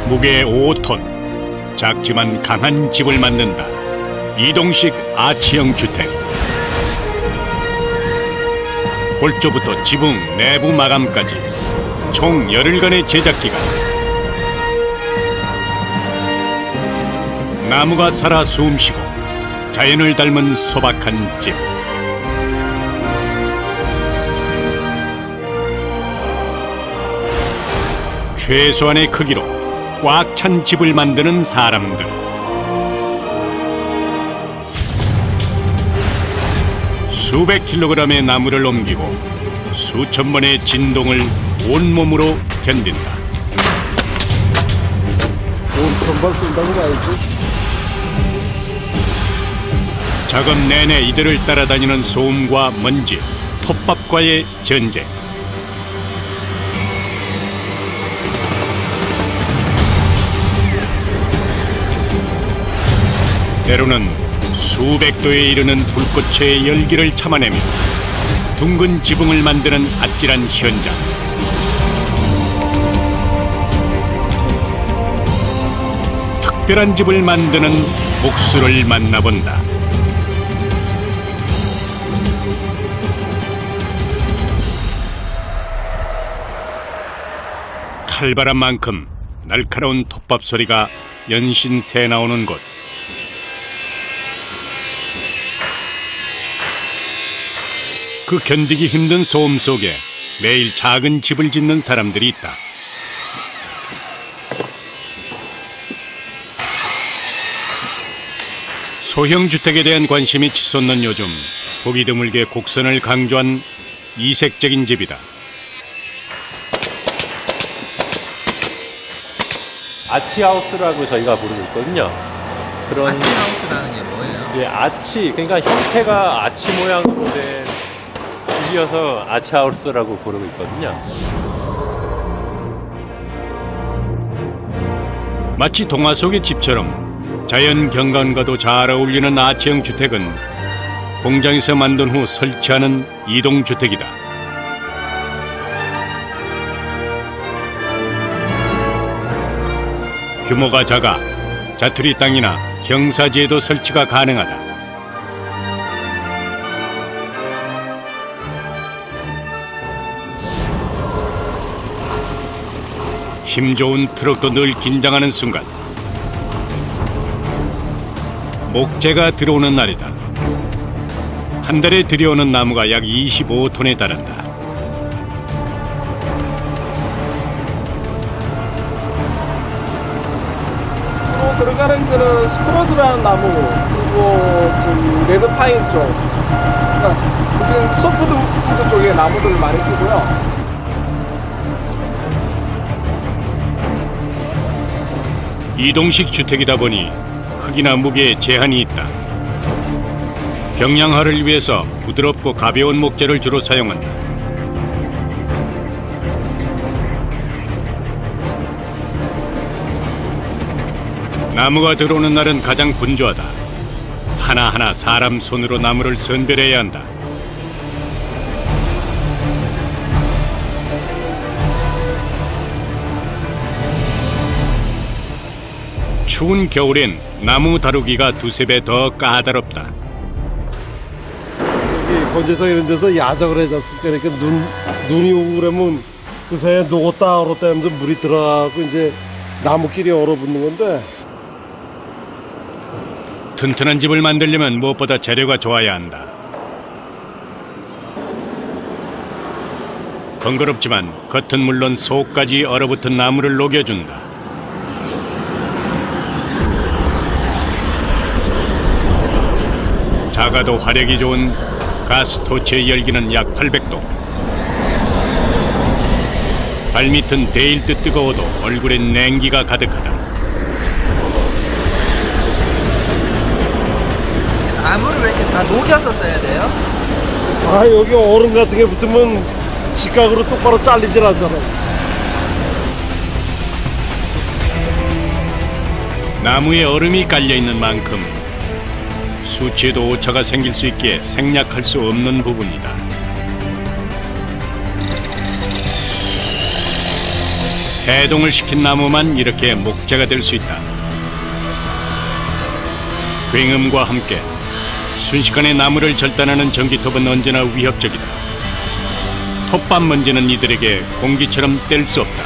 무게 5톤. 작지만 강한 집을 만든다. 이동식 아치형 주택. 골조부터 지붕 내부 마감까지 총 열흘간의 제작기간. 나무가 살아 숨쉬고 자연을 닮은 소박한 집. 최소한의 크기로 꽉 찬 집을 만드는 사람들. 수백 킬로그램의 나무를 옮기고 수천 번의 진동을 온몸으로 견딘다. 전반 쏜다는 거 알지? 작업 내내 이들을 따라다니는 소음과 먼지, 톱밥과의 전쟁. 때로는 수백 도에 이르는 불꽃의 열기를 참아내며 둥근 지붕을 만드는 아찔한 현장. 특별한 집을 만드는 목수를 만나본다. 칼바람 만큼 날카로운 톱밥 소리가 연신 새 나오는 곳. 그 견디기 힘든 소음 속에 매일 작은 집을 짓는 사람들이 있다. 소형 주택에 대한 관심이 치솟는 요즘, 보기 드물게 곡선을 강조한 이색적인 집이다. 아치하우스라고 저희가 부르고 있거든요. 그런 아치하우스라는 게 뭐예요? 예, 아치, 그러니까 형태가 아치 모양으로 된 집이어서 아치하우스라고 부르고 있거든요. 마치 동화 속의 집처럼 자연 경관과도 잘 어울리는 아치형 주택은 공장에서 만든 후 설치하는 이동주택이다. 규모가 작아 자투리 땅이나 경사지에도 설치가 가능하다. 힘 좋은 트럭도 늘 긴장하는 순간, 목재가 들어오는 날이다. 한 달에 들여오는 나무가 약 25톤에 달한다. 들어가는 거는 스프로스라는 나무, 그리고 지금 레드파인 쪽, 그러니까 소프트우드 쪽에 나무들을 많이 쓰고요. 이동식 주택이다 보니 크기나 무게에 제한이 있다. 경량화를 위해서 부드럽고 가벼운 목재를 주로 사용한다. 나무가 들어오는 날은 가장 분주하다. 하나하나 사람 손으로 나무를 선별해야 한다. 추운 겨울엔 나무 다루기가 두세 배 더 까다롭다. 여기 건재성 이런 데서 야작을 하지 않습니까? 그러니까 눈이 오고 그러면 그 사이에 녹았다 얼었다 하면서 물이 들어가고 이제 나무끼리 얼어붙는 건데, 튼튼한 집을 만들려면 무엇보다 재료가 좋아야 한다. 번거롭지만 겉은 물론 속까지 얼어붙은 나무를 녹여준다. 작아도 화력이 좋은 가스토치의 열기는 약 800도. 발밑은 데일 듯 뜨거워도 얼굴엔 냉기가 가득하다. 나무를 왜 이렇게 다 녹여서 써야 돼요? 아, 여기 얼음 같은 게 붙으면 직각으로 똑바로 잘리질 않잖아요. 나무에 얼음이 깔려있는 만큼 수치에도 오차가 생길 수 있기에 생략할 수 없는 부분이다. 해동을 시킨 나무만 이렇게 목재가 될 수 있다. 굉음과 함께 순식간에 나무를 절단하는 전기톱은 언제나 위협적이다. 톱밥 먼지는 이들에게 공기처럼 뗄 수 없다.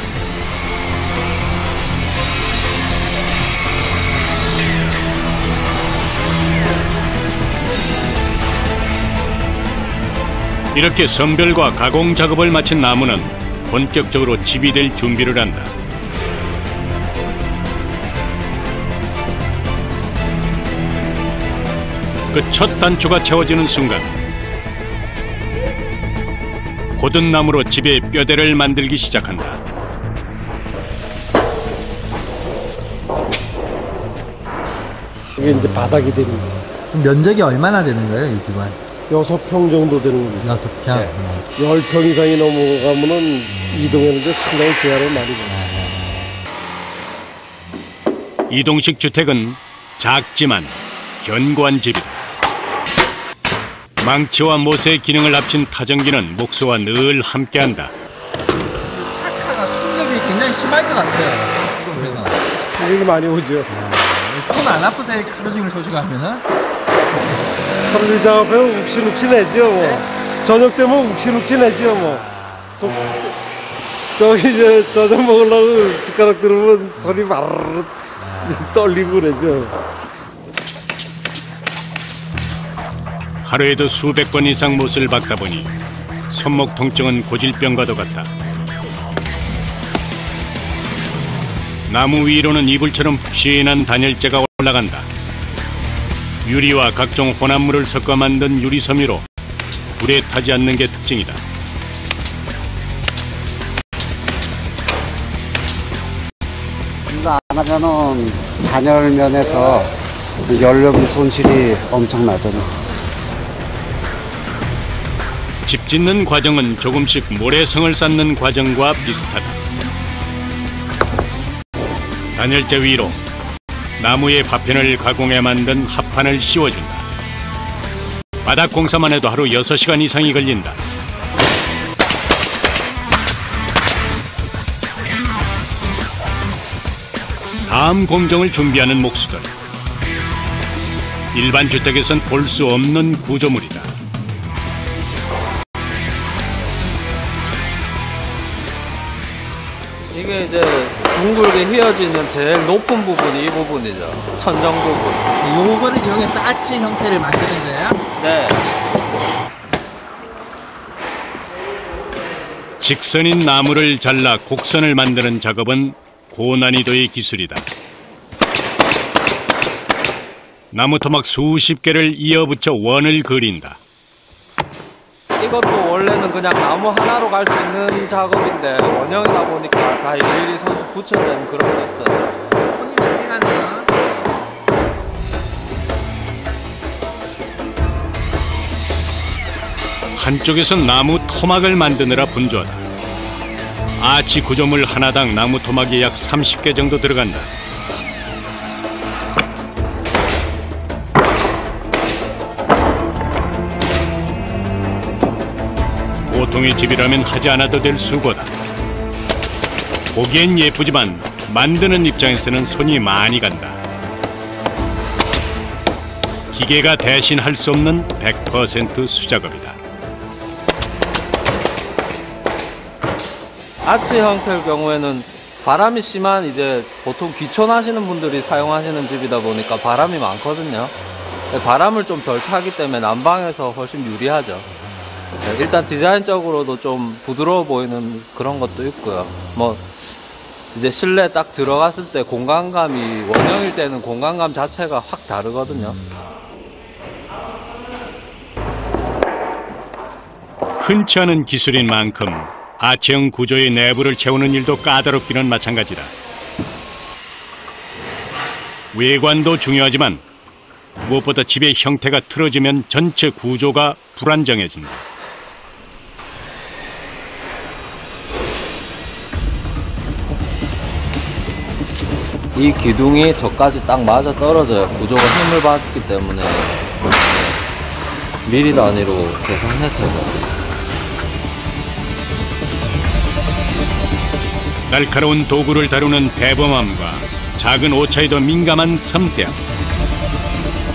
이렇게 선별과 가공 작업을 마친 나무는 본격적으로 집이 될 준비를 한다. 그 첫 단초가 채워지는 순간 고든 나무로 집의 뼈대를 만들기 시작한다. 이게 이제 바닥이 됩니다. 그럼 면적이 얼마나 되는 거예요, 이 집은? 6평 정도 되는 겁니다. 6평. 네. 10평 이상이 넘어가면은 이동하는데 상당히 제한을 많이 줍니다. 이동식 주택은 작지만 견고한 집이다. 망치와 못의 기능을 합친 타전기는 목수와 늘 함께한다. 타카가 충격이 굉장히 심할 것 같아요. 충격이 많이 오죠. 손 안 아프세요? 이렇게 하루 종일 소식하면은? 하루 작업하면 욱신욱신 내죠, 뭐. 저녁 되면 욱신욱신 내죠, 뭐. 저녁 먹으려고 숟가락 들으면 손이 마르르 떨리고 그러죠. 하루에도 수백 번 이상 못을 박다 보니 손목 통증은 고질병과도 같다. 나무 위로는 이불처럼 푹신한 단열재가 올라간다. 유리와 각종 혼합물을 섞어 만든 유리섬유로 불에 타지 않는 게 특징이다. 이거 안 하면은 단열 면에서 연료비 손실이 엄청나잖아요. 집 짓는 과정은 조금씩 모래성을 쌓는 과정과 비슷하다. 단열재 위로 나무의 파편을 가공해 만든 합판을 씌워준다. 바닥 공사만 해도 하루 6시간 이상이 걸린다. 다음 공정을 준비하는 목수들. 일반 주택에선 볼 수 없는 구조물이다. 이게 이제 둥글게 휘어지는 제일 높은 부분이 이 부분이죠. 천정 부분. 요거를 이용해서 아치 형태를 만드는 거예요? 네. 직선인 나무를 잘라 곡선을 만드는 작업은 고난이도의 기술이다. 나무 토막 수십 개를 이어붙여 원을 그린다. 이것도 원래는 그냥 나무 하나로 갈 수 있는 작업인데 원형이다 보니까 다 일일이 손수 붙여야 되는 그런 게 있어요. 손이 많이 가네요. 한쪽에선 나무 토막을 만드느라 분주하다. 아치 구조물 하나당 나무 토막이 약 30개 정도 들어간다. 보통의 집이라면 하지 않아도 될 수고다. 보기엔 예쁘지만 만드는 입장에서는 손이 많이 간다. 기계가 대신할 수 없는 100% 수작업이다. 아치 형태의 경우에는 바람이 심한 이제 보통 귀촌하시는 분들이 사용하시는 집이다 보니까 바람이 많거든요. 바람을 좀 덜 타기 때문에 난방에서 훨씬 유리하죠. 일단 디자인적으로도 좀 부드러워 보이는 그런 것도 있고요. 뭐 이제 실내 딱 들어갔을 때 공간감이 원형일 때는 공간감 자체가 확 다르거든요. 흔치 않은 기술인 만큼 아치형 구조의 내부를 채우는 일도 까다롭기는 마찬가지다. 외관도 중요하지만 무엇보다 집의 형태가 틀어지면 전체 구조가 불안정해진다. 이 기둥이 저까지 딱 맞아 떨어져요. 구조가 힘을 받기 때문에 미리 단위로 계산해서 해야 돼요. 날카로운 도구를 다루는 대범함과 작은 오차에도 민감한 섬세함.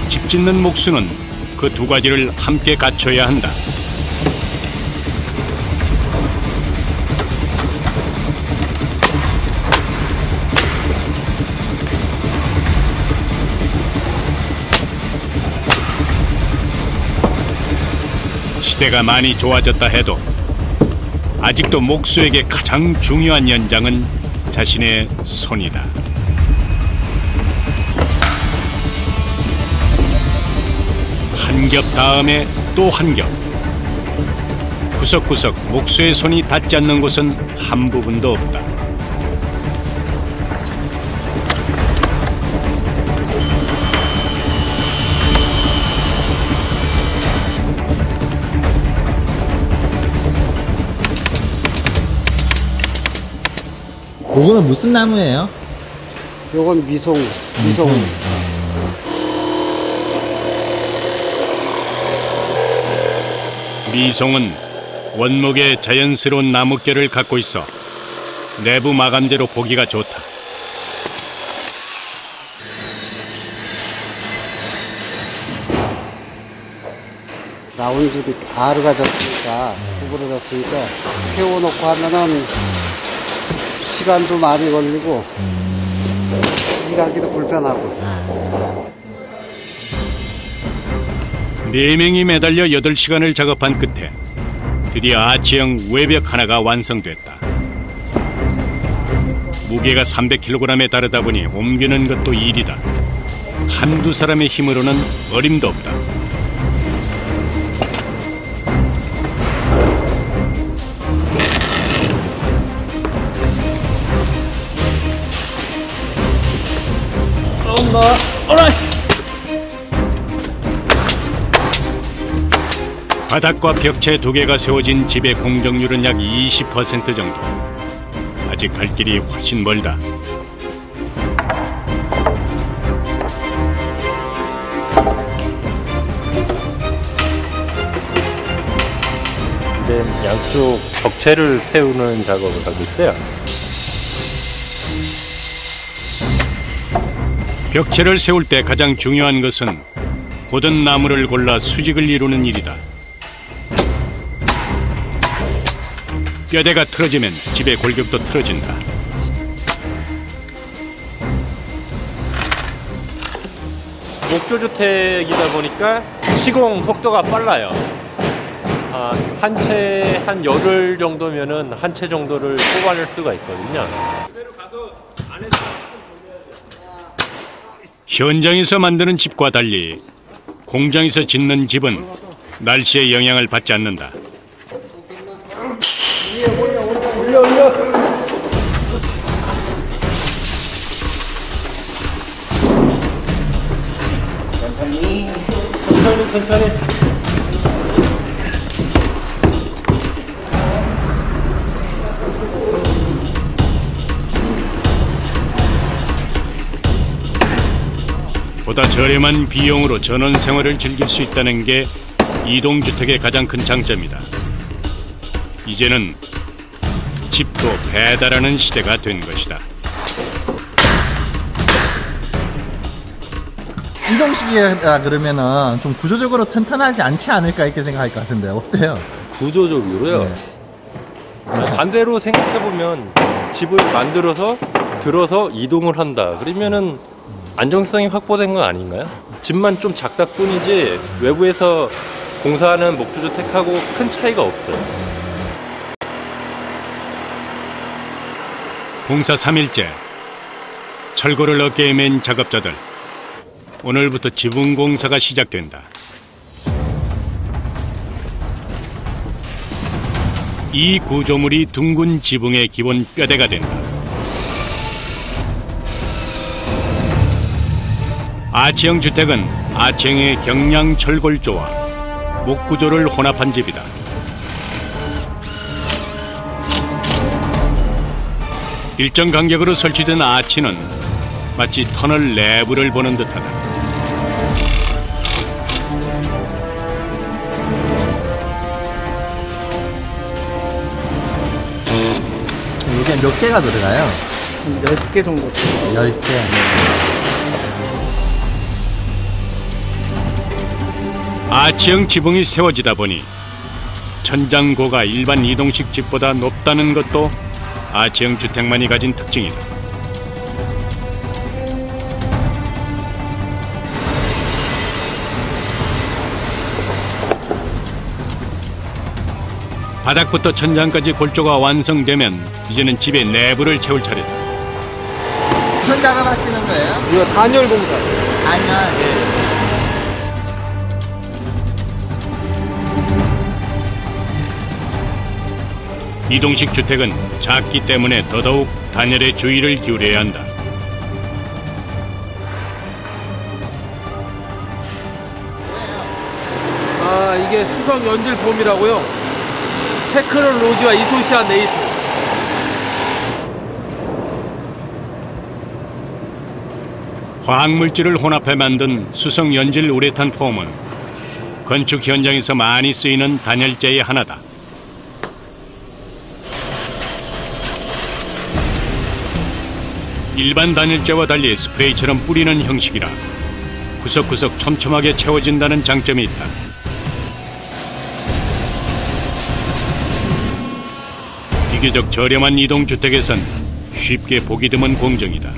집 짓는 목수는 그 두 가지를 함께 갖춰야 한다. 시대가 많이 좋아졌다 해도 아직도 목수에게 가장 중요한 연장은 자신의 손이다. 한 겹 다음에 또 한 겹. 구석구석 목수의 손이 닿지 않는 곳은 한 부분도 없다. 그거는 무슨 나무예요? 요건 미송. 미송은 원목의 자연스러운 나뭇결을 갖고 있어 내부 마감재로 보기가 좋다. 나온 집이 가루가 졌으니까, 구부러졌으니까, 세워놓고 하면은 시간도 많이 걸리고, 일하기도 불편하고. 4명이 매달려 8시간을 작업한 끝에 드디어 아치형 외벽 하나가 완성됐다. 무게가 300kg에 다르다 보니 옮기는 것도 일이다. 한두 사람의 힘으로는 어림도 없다. 바닥과 벽체 2개가 세워진 집의 공정률은 약 20% 정도. 아직 갈 길이 훨씬 멀다. 이제 양쪽 벽체를 세우는 작업을 하고 있어요. 벽체를 세울 때 가장 중요한 것은 곧은 나무를 골라 수직을 이루는 일이다. 뼈대가 틀어지면 집의 골격도 틀어진다. 목조주택이다 보니까 시공 속도가 빨라요. 한 채 한 열흘 정도면은 한 채 정도를 뽑아낼 수가 있거든요. 현장에서 만드는 집과 달리 공장에서 짓는 집은 날씨의 영향을 받지 않는다. 천천히. 보다 저렴한 비용으로 전원 생활을 즐길 수 있다는 게 이동주택의 가장 큰 장점이다. 이제는 집도 배달하는 시대가 된 것이다. 이동식이라 그러면은 좀 구조적으로 튼튼하지 않지 않을까 이렇게 생각할 것 같은데 어때요? 구조적으로요? 반대로 생각해보면 집을 만들어서 들어서 이동을 한다. 그러면은 안정성이 확보된 건 아닌가요? 집만 좀 작다 뿐이지 외부에서 공사하는 목조주택하고 큰 차이가 없어요. 공사 3일째, 철골을 어깨에 맨 작업자들. 오늘부터 지붕 공사가 시작된다. 이 구조물이 둥근 지붕의 기본 뼈대가 된다. 아치형 주택은 아치형의 경량 철골조와 목구조를 혼합한 집이다. 일정 간격으로 설치된 아치는 마치 터널 내부를 보는 듯하다. 이게 몇 개가 들어가요? 한 10개 정도. 10개. 아치형 지붕이 세워지다 보니 천장고가 일반 이동식 집보다 높다는 것도 아치형 주택만이 가진 특징이다. 바닥부터 천장까지 골조가 완성되면 이제는 집의 내부를 채울 차례다. 무슨 작업하시는 거예요? 이거 단열 공사. 아니요. 이동식 주택은 작기 때문에 더더욱 단열에 주의를 기울여야 한다. 아, 이게 수성 연질 폼이라고요. 체크롤 로즈와 이소시아 네이트. 화학물질을 혼합해 만든 수성 연질 우레탄 폼은 건축 현장에서 많이 쓰이는 단열재의 하나다. 일반 단열재와 달리 스프레이처럼 뿌리는 형식이라 구석구석 촘촘하게 채워진다는 장점이 있다. 비교적 저렴한 이동주택에선 쉽게 보기 드문 공정이다.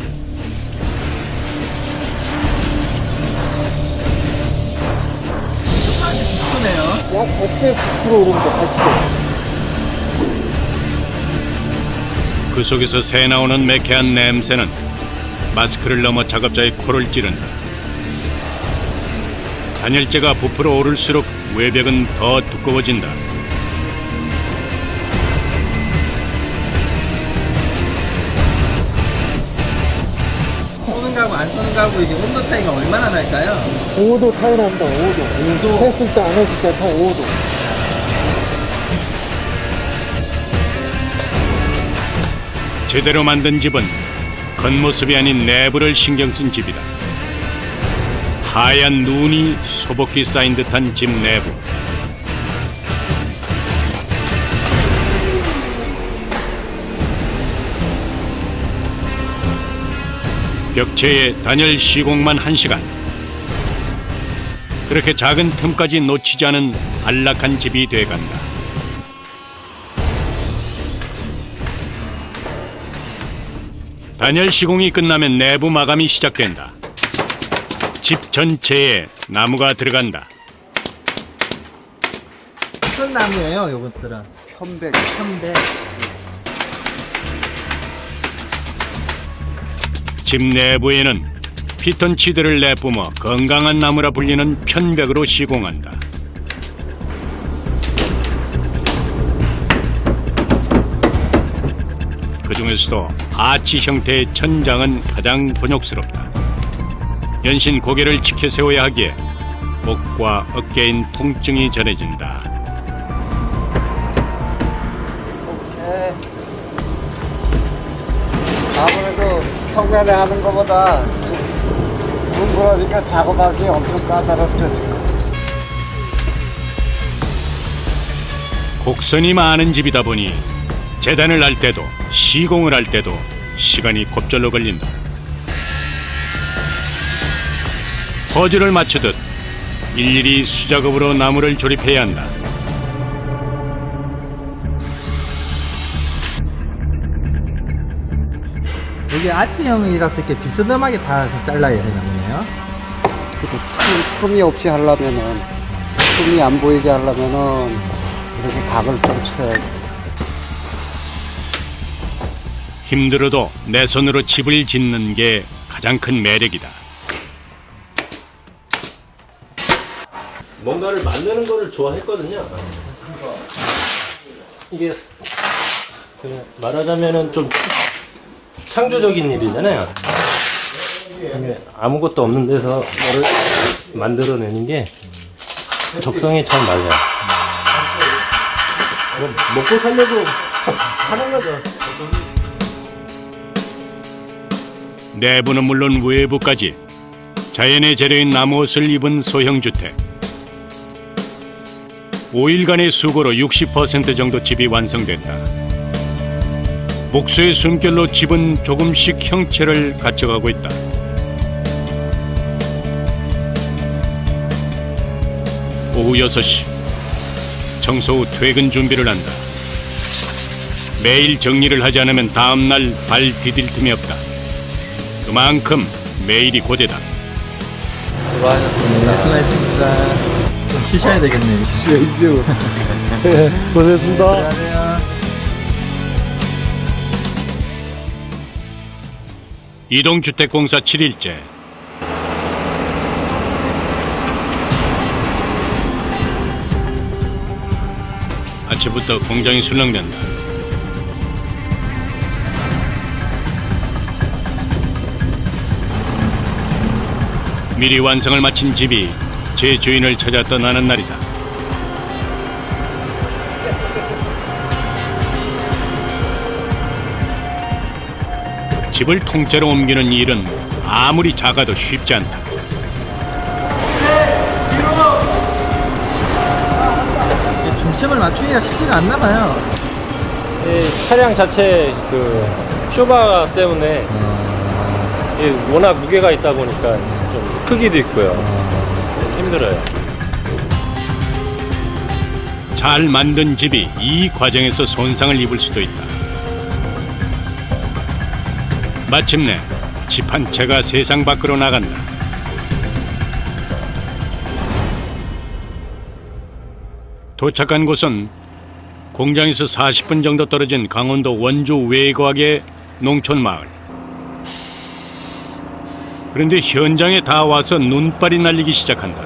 약 100개 9% 오릅니다. 100개. 그 속에서 새 나오는 매캐한 냄새는 마스크를 넘어 작업자의 코를 찌른다. 단열재가 부풀어 오를수록 외벽은 더 두꺼워진다. 쏘는 가구 안 쏘는 가구 이게 온도 차이가 얼마나 날까요? 5도 차이 납니다. 5도. 했을 때 안 했을 때 다 5도. 제대로 만든 집은 겉모습이 아닌 내부를 신경 쓴 집이다. 하얀 눈이 소복히 쌓인 듯한 집 내부. 벽체에 단열 시공만 1시간. 그렇게 작은 틈까지 놓치지 않은 안락한 집이 돼간다. 단열 시공이 끝나면 내부 마감이 시작된다. 집 전체에 나무가 들어간다. 무슨 나무예요, 요것들은? 편백. 편백. 집 내부에는 피톤치드를 내뿜어 건강한 나무라 불리는 편백으로 시공한다. 그 중에서도 아치 형태의 천장은 가장 곤욕스럽다. 연신 고개를 치켜 세워야 하기에 목과 어깨인 통증이 전해진다. 아무래도 평면에 하는 것보다 둥그러니까 작업하기 엄청 까다롭죠, 지금. 곡선이 많은 집이다 보니 재단을 할 때도 시공을 할 때도 시간이 곱절로 걸린다. 퍼즐을 맞추듯 일일이 수작업으로 나무를 조립해야 한다. 여기 아치형이라서 이렇게 비스듬하게 다 잘라야 되나 보네요. 틈이 없이 하려면은, 틈이 안 보이게 하려면은, 이렇게 각을 좀 쳐야 돼. 힘들어도 내 손으로 집을 짓는 게 가장 큰 매력이다. 뭔가를 만드는 거를 좋아했거든요. 이게 그냥 말하자면은 좀 창조적인 일이잖아요. 이게 아무것도 없는 데서 뭐를 만들어내는 게 적성에 잘 맞아요. 먹고 살려고 하는 거죠. 내부는 물론 외부까지 자연의 재료인 나무옷을 입은 소형주택. 5일간의 수고로 60% 정도 집이 완성됐다. 목수의 숨결로 집은 조금씩 형체를 갖춰가고 있다. 오후 6시, 청소 후 퇴근 준비를 한다. 매일 정리를 하지 않으면 다음날 발 디딜 틈이 없다. 그만큼 매일이 고되다. 수고하셨습니다. 수고하셨습니다. 좀 쉬셔야 되겠네요. 쉬어야죠. 고생했습니다. 안녕하세요. 이동주택공사 7일째. 아침부터 공장이 술렁댄다. 미리 완성을 마친 집이 제 주인을 찾아 떠나는 날이다. 집을 통째로 옮기는 일은 아무리 작아도 쉽지 않다. 중심을 맞추기가 쉽지가 않나 봐요. 이 차량 자체 그 쇼바 때문에 워낙 무게가 있다 보니까 좀 크기도 있고요. 힘들어요. 잘 만든 집이 이 과정에서 손상을 입을 수도 있다. 마침내 집 한 채가 세상 밖으로 나간다. 도착한 곳은 공장에서 40분 정도 떨어진 강원도 원주 외곽의 농촌 마을. 그런데 현장에 다 와서 눈발이 날리기 시작한다.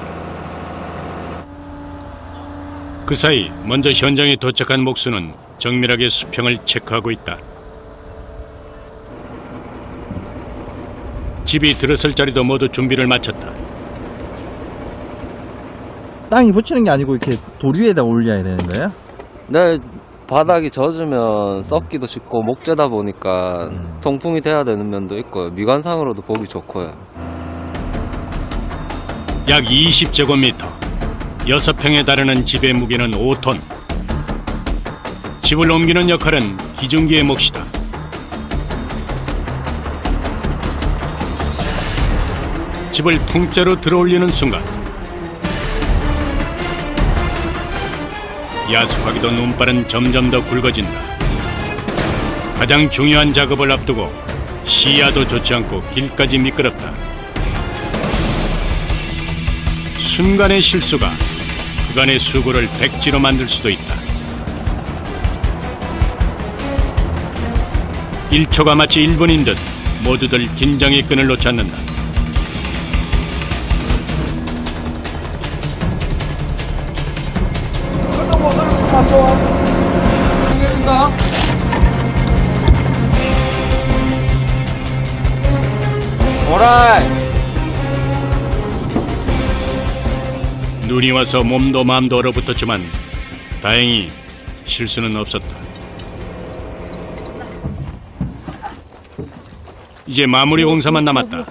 그 사이 먼저 현장에 도착한 목수는 정밀하게 수평을 체크하고 있다. 집이 들어설 자리도 모두 준비를 마쳤다. 땅이 붙이는 게 아니고 이렇게 돌 위에다 올려야 되는 거예요? 네, 바닥이 젖으면 썩기도 쉽고 목재다 보니까 통풍이 돼야 되는 면도 있고요. 미관상으로도 보기 좋고요. 약 20제곱미터, 6평에 달하는 집의 무게는 5톤. 집을 옮기는 역할은 기중기의 몫이다. 집을 통째로 들어올리는 순간 야속하기도 눈발은 점점 더 굵어진다. 가장 중요한 작업을 앞두고 시야도 좋지 않고 길까지 미끄럽다. 순간의 실수가 그간의 수고를 백지로 만들 수도 있다. 1초가 마치 1분인 듯 모두들 긴장의 끈을 놓지 않는다. 오라이! 눈이 와서 몸도 마음도 얼어붙었지만 다행히 실수는 없었다. 이제 마무리 공사만 남았다.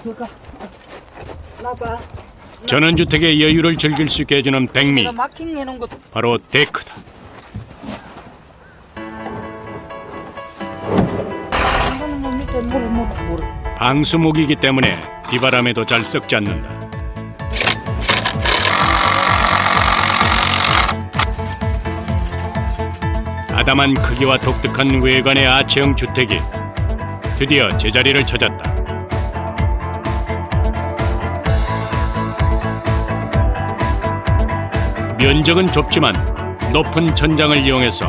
전원주택의 여유를 즐길 수 있게 해주는 백미, 바로 데크다. 방수목이기 때문에 비바람에도 잘 썩지 않는다. 아담한 크기와 독특한 외관의 아체형 주택이 드디어 제자리를 찾았다. 면적은 좁지만 높은 천장을 이용해서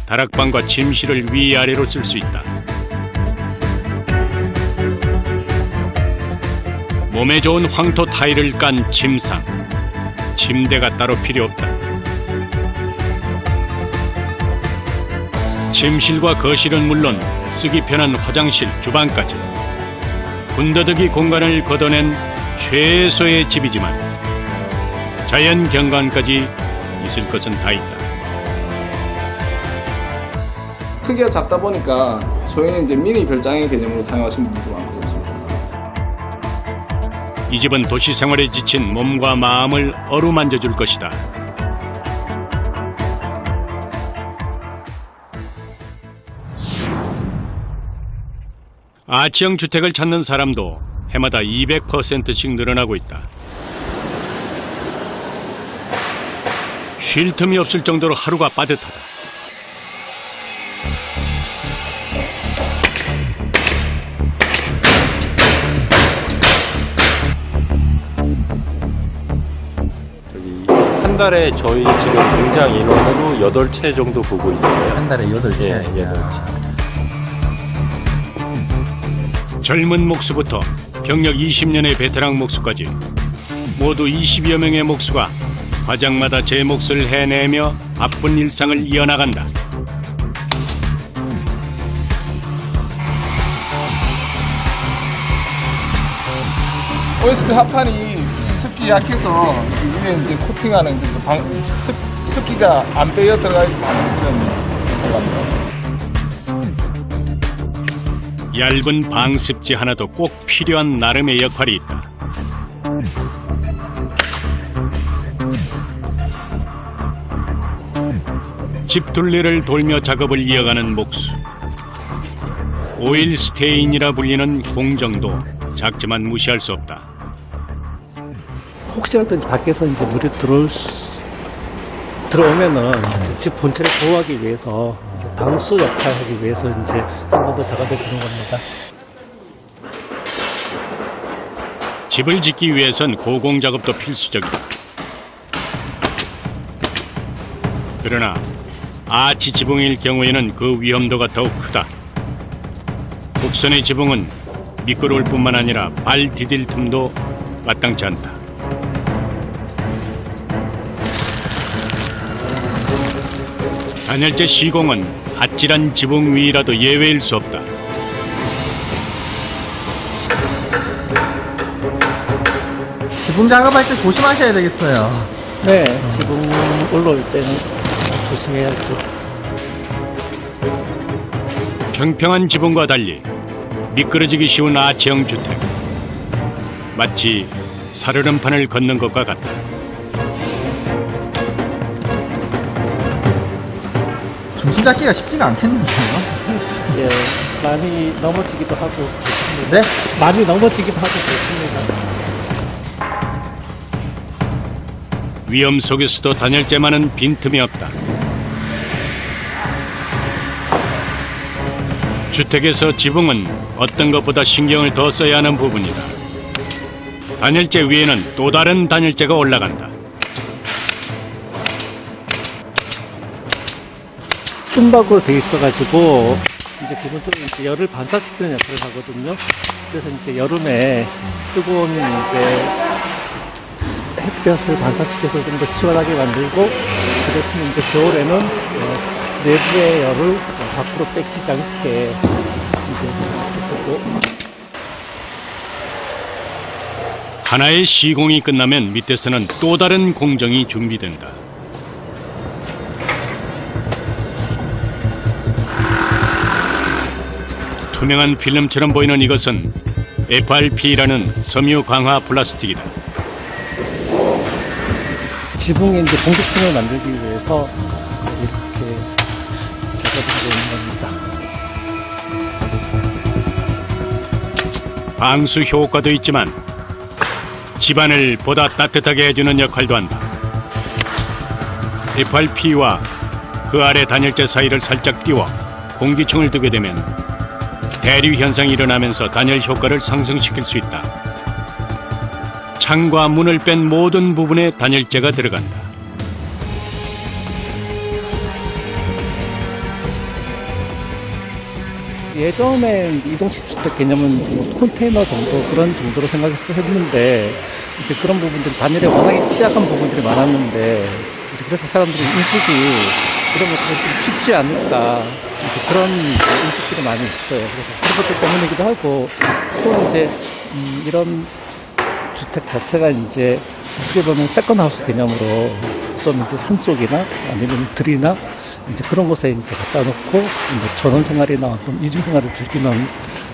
다락방과 침실을 위아래로 쓸 수 있다. 몸에 좋은 황토 타일을 깐 침상, 침대가 따로 필요 없다. 침실과 거실은 물론 쓰기 편한 화장실, 주방까지 군더더기 공간을 걷어낸 최소의 집이지만 자연 경관까지 있을 것은 다 있다. 크기가 작다 보니까 저희는 이제 미니 별장의 개념으로 사용하시는 분들도 많고 그렇습니다. 이 집은 도시 생활에 지친 몸과 마음을 어루만져 줄 것이다. 아치형 주택을 찾는 사람도 해마다 200%씩 늘어나고 있다. 쉴 틈이 없을 정도로 하루가 빠듯하다. 한 달에 저희 지금 등장 인원으로 8채 정도 보고 있어요. 한 달에 8채. 예, 8채. 젊은 목수부터 경력 20년의 베테랑 목수까지 모두 20여 명의 목수가 과장마다 제 몫을 해내며 바쁜 일상을 이어나간다. OSB 합판이 습기 약해서 이 위에 이제 코팅하는 습기가 안 빼여 들어가지 않는 그런 들어갑니다. 얇은 방습지 하나도 꼭 필요한 나름의 역할이 있다. 집 둘레를 돌며 작업을 이어가는 목수. 오일 스테인이라 불리는 공정도 작지만 무시할 수 없다. 혹시라도 밖에서 이제 물이 들어오면은 집 본체를 보호하기 위해서 이제 방수 역할을 하기 위해서 이제 한 번 더 작업해 주는 겁니다. 집을 짓기 위해선 고공 작업도 필수적이다. 그러나 아치 지붕일 경우에는 그 위험도가 더욱 크다. 곡선의 지붕은 미끄러울 뿐만 아니라 발 디딜 틈도 마땅치 않다. 단열재 시공은 아찔한 지붕 위라도 예외일 수 없다. 지붕 작업할 때 조심하셔야 되겠어요. 네, 지붕 올라올 때는 조심해야죠. 평평한 지붕과 달리 미끄러지기 쉬운 아치형 주택. 마치 살얼음판을 걷는 것과 같다. 중심 잡기가 쉽지가 않겠는데요? 예, 많이 넘어지기도 하고 그렇습니다. 네? 많이 넘어지기도 하고 그렇습니다. 위험 속에서도 단열재만은 빈틈이 없다. 주택에서 지붕은 어떤 것보다 신경을 더 써야 하는 부분이다. 단열재 위에는 또 다른 단열재가 올라간다. tum박으로 돼 있어가지고 이제 기본적으로 이제 열을 반사시키는 역할을 하거든요. 그래서 이제 여름에 뜨거운 이제 햇볕을 반사시켜서 좀 더 시원하게 만들고, 그 대신 이제 겨울에는 내부의 열을 밖으로 뺏기지 않게 이제 해주고. 하나의 시공이 끝나면 밑에서는 또 다른 공정이 준비된다. 투명한 필름처럼 보이는 이것은 FRP라는 섬유 강화 플라스틱이다. 지붕에 이제 공기층을 만들기 위해서 이렇게 작업을 하고 있는 겁니다. 방수 효과도 있지만 집안을 보다 따뜻하게 해주는 역할도 한다. FRP와 그 아래 단열재 사이를 살짝 띄워 공기층을 두게 되면 대류 현상이 일어나면서 단열 효과를 상승시킬 수 있다. 창과 문을 뺀 모든 부분에 단열재가 들어간다. 예전에 이동식 주택 개념은 뭐 컨테이너 정도 그런 정도로 생각해서 했는데, 이제 그런 부분들이 단열에 워낙에 취약한 부분들이 많았는데, 이제 그래서 사람들이 인식이 이런 것들이 좀 쉽지 않을까, 이제 그런 인식들이 많이 있어요. 그래서 그런 것들 때문이기도 하고, 또 이제 이런 주택 자체가 이제 어떻게 보면 세컨하우스 개념으로 좀 이제 산속이나 아니면 들이나 이제 그런 곳에 이제 갖다 놓고 이제 전원 생활이나 어떤 이중 생활을 즐기는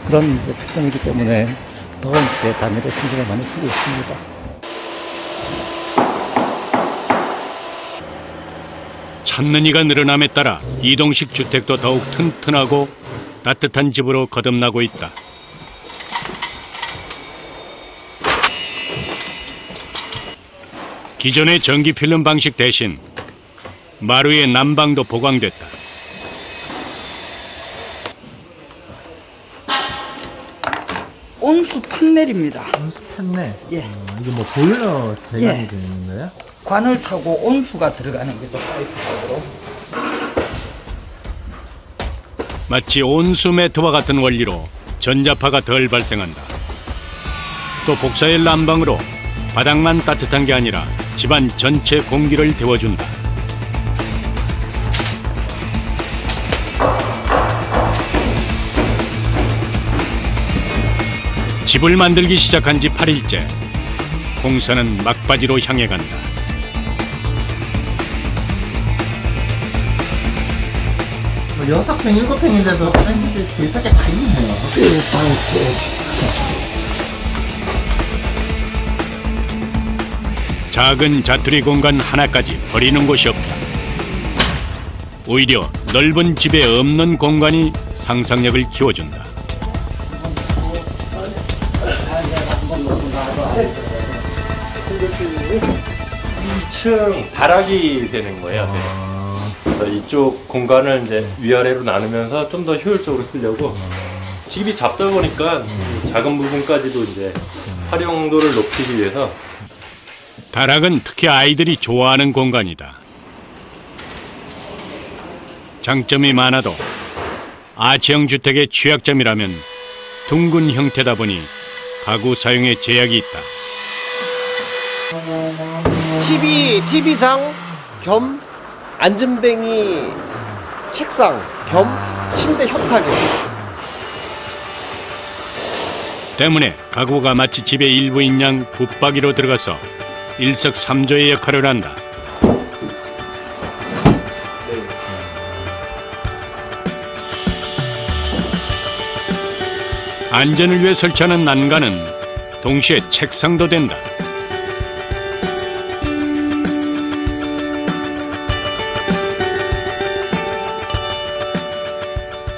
그런 이제 특성이기 때문에 더 이제 단열에 신경을 많이 쓰고 있습니다. 찾는 이가 늘어남에 따라 이동식 주택도 더욱 튼튼하고 따뜻한 집으로 거듭나고 있다. 기존의 전기 필름 방식 대신 마루의 난방도 보강됐다. 온수 판넬입니다. 온수 판넬? 예. 이게 뭐 보일러 대관이 예. 되는 거예요? 관을 타고 온수가 들어가는 거죠, 파이프 속으로. 마치 온수 매트와 같은 원리로 전자파가 덜 발생한다. 또 복사열 난방으로 바닥만 따뜻한 게 아니라 집안 전체 공기를 데워준다. 집을 만들기 시작한 지 8일째. 공사는 막바지로 향해 간다. 뭐 6평, 7평인데도 화장실이 대사게 다 있네요. 작은 자투리 공간 하나까지 버리는 곳이 없다. 오히려 넓은 집에 없는 공간이 상상력을 키워준다. 2층 다락이 되는 거예요. 네. 그래서 이쪽 공간을 이제 위아래로 나누면서 좀 더 효율적으로 쓰려고 집이 작다 보니까 작은 부분까지도 이제 활용도를 높이기 위해서. 다락은 특히 아이들이 좋아하는 공간이다. 장점이 많아도 아치형 주택의 취약점이라면 둥근 형태다 보니 가구 사용에 제약이 있다. TV장 겸 앉은뱅이 책상 겸 침대 협탁이요. 때문에 가구가 마치 집의 일부인 양 붙박이로 들어가서 일석삼조의 역할을 한다. 안전을 위해 설치하는 난간은 동시에 책상도 된다.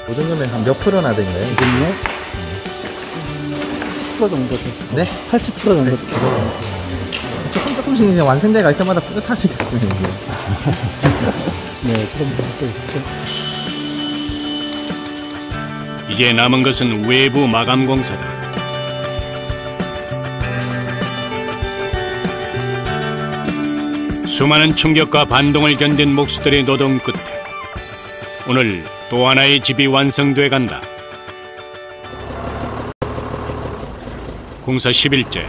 이 정도면 한 몇 프로나 된 거예요? 지금요? 10% 정도 됐고. 네? 80% 정도 됐고. 조금씩 이제 완성돼 갈 때마다 뿌듯하시겠군요, 이제. 네, 그런 모습도 있죠. 이제 남은 것은 외부 마감 공사다. 수많은 충격과 반동을 견딘 목수들의 노동 끝에 오늘 또 하나의 집이 완성돼 간다. 공사 10일째.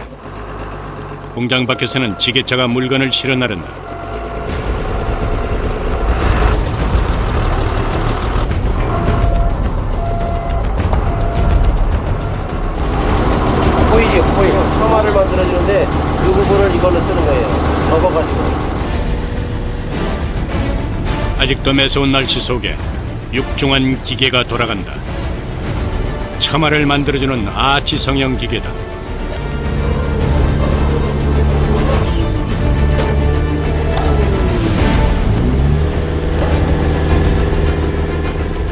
공장 밖에서는 지게차가 물건을 실어 나른다. 코일이요, 코일. 처마를 만들어주는데 그 부분을 이걸로 쓰는 거예요. 접어가지고. 아직도 매서운 날씨 속에 육중한 기계가 돌아간다. 처마를 만들어주는 아치 성형 기계다.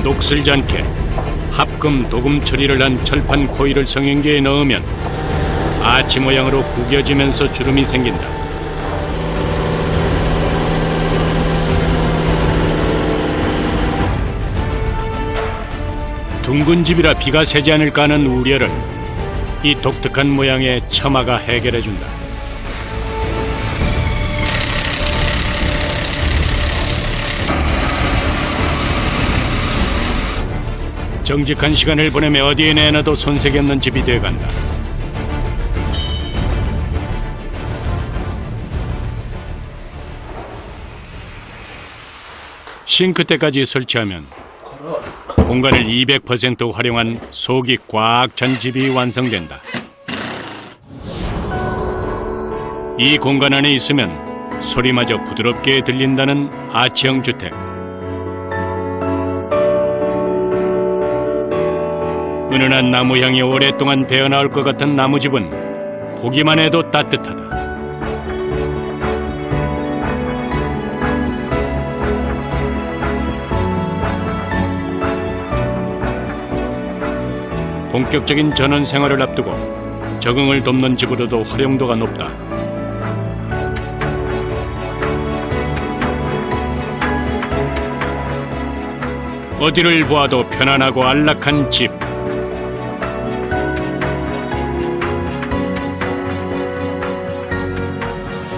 녹슬지 않게 합금, 도금 처리를 한 철판 코일을 성형기에 넣으면 아치 모양으로 구겨지면서 주름이 생긴다. 둥근 집이라 비가 새지 않을까 하는 우려를 이 독특한 모양의 처마가 해결해준다. 정직한 시간을 보내며 어디에 내놔도 손색이 없는 집이 되어간다. 싱크대까지 설치하면 공간을 200% 활용한 속이 꽉 찬 집이 완성된다. 이 공간 안에 있으면 소리마저 부드럽게 들린다는 아치형 주택. 은은한 나무 향이 오랫동안 배어나올 것 같은 나무집은 보기만 해도 따뜻하다. 본격적인 전원 생활을 앞두고 적응을 돕는 집으로도 활용도가 높다. 어디를 보아도 편안하고 안락한 집.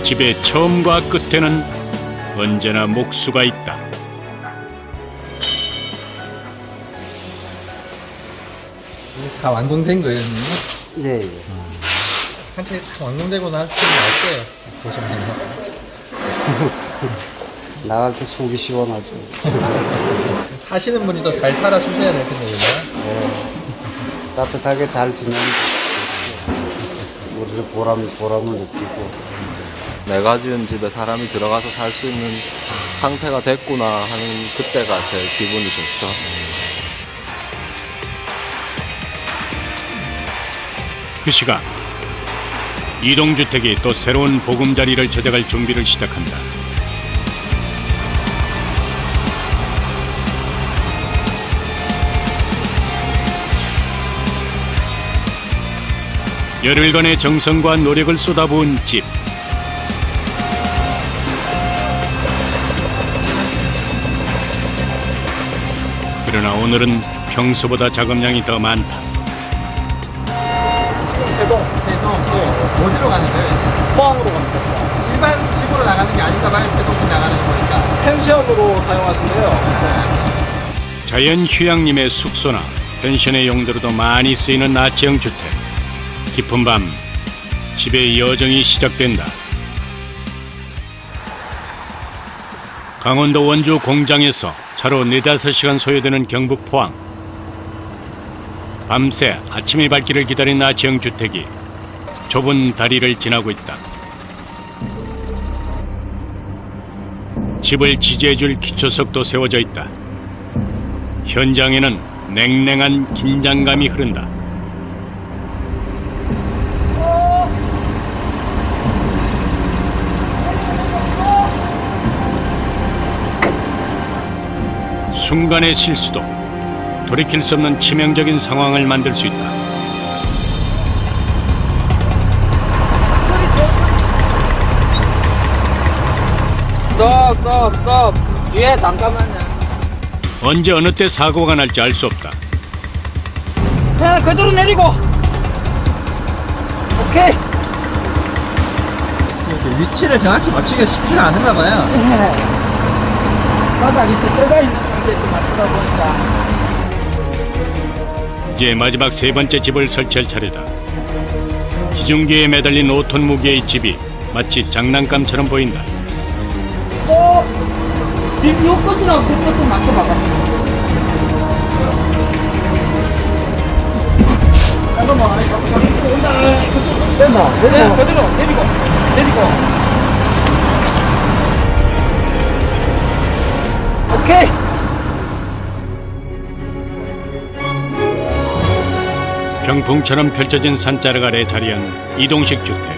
집의 처음과 끝에는 언제나 목수가 있다. 다 완공된 거예요, 형님? 예, 예. 한채 다 완공되고 나서 날 거예요. 보시면. 나갈 때 속이 시원하죠. 사시는 분이 더 잘 살아주셔야 될 생각이네요. 네. 따뜻하게 잘 지내면 우리도 보람을 느끼고. 내가 지은 집에 사람이 들어가서 살 수 있는 상태가 됐구나 하는 그때가 제일 기분이 좋죠. 그 시각 이동주택이 또 새로운 보금자리를 찾아갈 준비를 시작한다. 열흘간의 정성과 노력을 쏟아부은 집. 그러나 오늘은 평소보다 작업량이 더 많다. 세동 어디로 가는 거예요? 포항으로 갑니다. 일반 집으로 나가는 게 아닌가 봐요. 세동씩 나가는 거니까. 펜션으로 사용하신대요. 자연휴양림의 숙소나 펜션의 용도로도 많이 쓰이는 나치형 주택. 깊은 밤 집의 여정이 시작된다. 강원도 원주 공장에서 차로 4-5시간 소요되는 경북 포항. 밤새 아침이 밝기를 기다린 나치형 주택이 좁은 다리를 지나고 있다. 집을 지지해줄 기초석도 세워져 있다. 현장에는 냉랭한 긴장감이 흐른다. 순간의 실수도 돌이킬 수 없는 치명적인 상황을 만들 수 있다. 스톱. 뒤에 잠깐만요. 언제 어느 때 사고가 날지 알 수 없다. 자, 그대로 내리고. 오케이. 위치를 정확히 맞추기가 쉽지가 않은가 봐요. 바닥에서 떠가 있는 상태에서 맞추다 보니까. 이제 마지막 3번째 집을 설치할 차례다. 기중기에 매달린 5톤 무게의 집이 마치 장난감처럼 보인다. 지금 요 끝이랑 그 끝을 맞춰봐봐. 잠깐만, 온다. 됐나? 네, 그대로 내리고. 오케이. 병풍처럼 펼쳐진 산자락 아래 자리한 이동식 주택.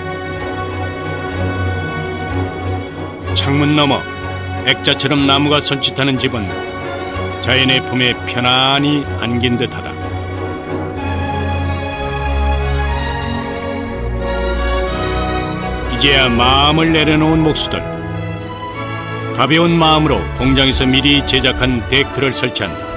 창문 너머 액자처럼 나무가 손짓하는 집은 자연의 품에 편안히 안긴 듯하다. 이제야 마음을 내려놓은 목수들. 가벼운 마음으로 공장에서 미리 제작한 데크를 설치한다.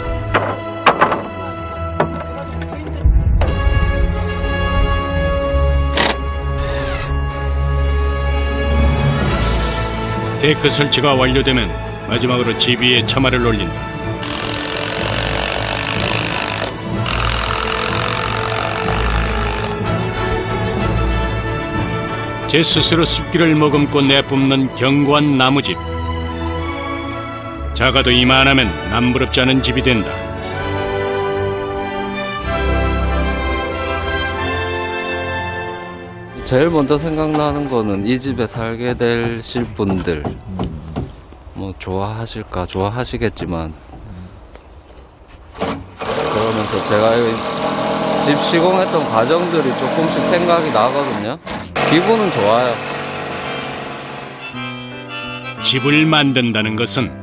데크 설치가 완료되면 마지막으로 집 위에 처마를 올린다. 제 스스로 습기를 머금고 내뿜는 견고한 나무집. 작아도 이만하면 남부럽지 않은 집이 된다. 제일 먼저 생각나는 거는 이 집에 살게 되실 분들, 뭐 좋아하실까, 좋아하시겠지만, 그러면서 제가 집 시공했던 과정들이 조금씩 생각이 나거든요. 기분은 좋아요. 집을 만든다는 것은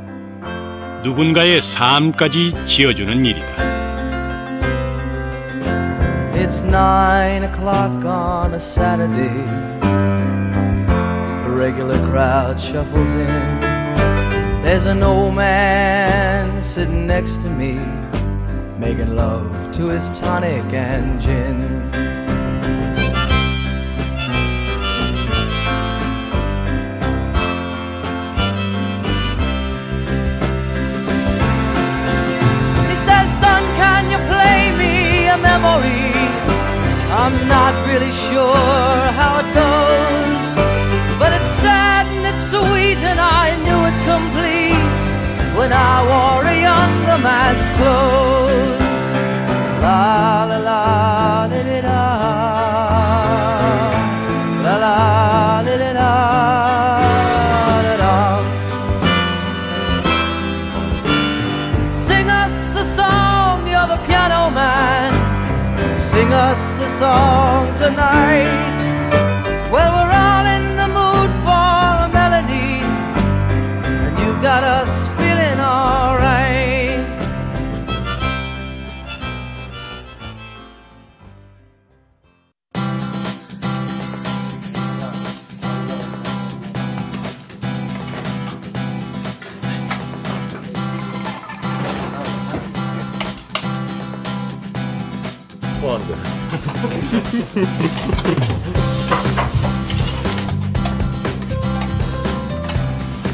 누군가의 삶까지 지어주는 일이다. It's 9 o'clock on a Saturday. A regular crowd shuffles in. There's an old man sitting next to me, making love to his tonic and gin. He says, son, can you play me a memory? I'm not really sure how it goes, but it's sad and it's sweet, and I knew it complete when I wore a younger man's clothes. La la la li li la, la la li li la, la la. Sing us a song, you're the piano man. Sing us a song tonight. Well, we're all in the mood for a melody, and you got us feeling alright.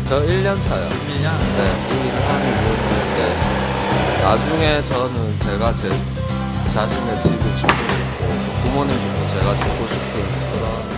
저 1년 차요. 1년? 네, 일하는 이유는 나중에 저는 제가 제 자신의 집을 짓고 있고 부모님도 제가 짓고 싶은 그런